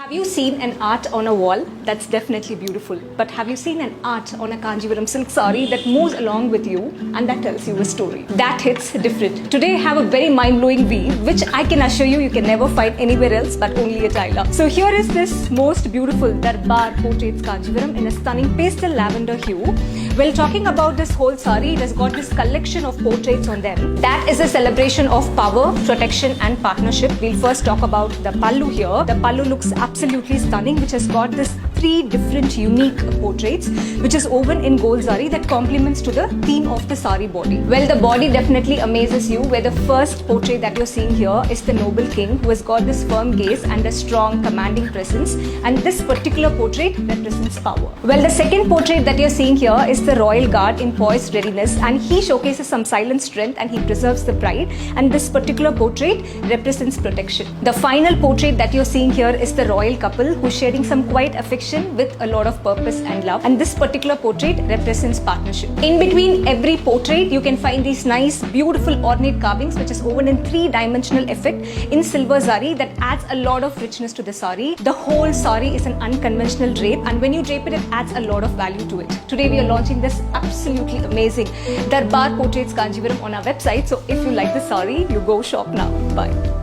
Have you seen an art on a wall? That's definitely beautiful. But have you seen an art on a Kanjivaram silk sari that moves along with you and that tells you a story? That hits different. Today I have a very mind-blowing weave which I can assure you can never find anywhere else but only at Ayla. So here is this most beautiful Darbar portraits Kanjivaram in a stunning pastel lavender hue. Well, talking about this whole sari, it has got this collection of portraits on them. That is a celebration of power, protection and partnership. We'll first talk about the pallu here. The pallu looks absolutely stunning, which has got this 3 different unique portraits which is woven in gold zari that complements to the theme of the sari body. Well, the body definitely amazes you, where the first portrait that you're seeing here is the noble king who has got this firm gaze and a strong commanding presence, and this particular portrait represents power. Well, the second portrait that you're seeing here is the royal guard in poised readiness, and he showcases some silent strength and he preserves the pride, and this particular portrait represents protection. The final portrait that you're seeing here is the royal couple who's sharing some quiet affection with a lot of purpose and love, and this particular portrait represents partnership. In between every portrait you can find these nice beautiful ornate carvings which is woven in 3-dimensional effect in silver zari that adds a lot of richness to the sari. The whole sari is an unconventional drape, and when you drape it, it adds a lot of value to it. Today we are launching this absolutely amazing Darbar portraits Kanjivaram on our website, so if you like the sari, you go shop now. Bye.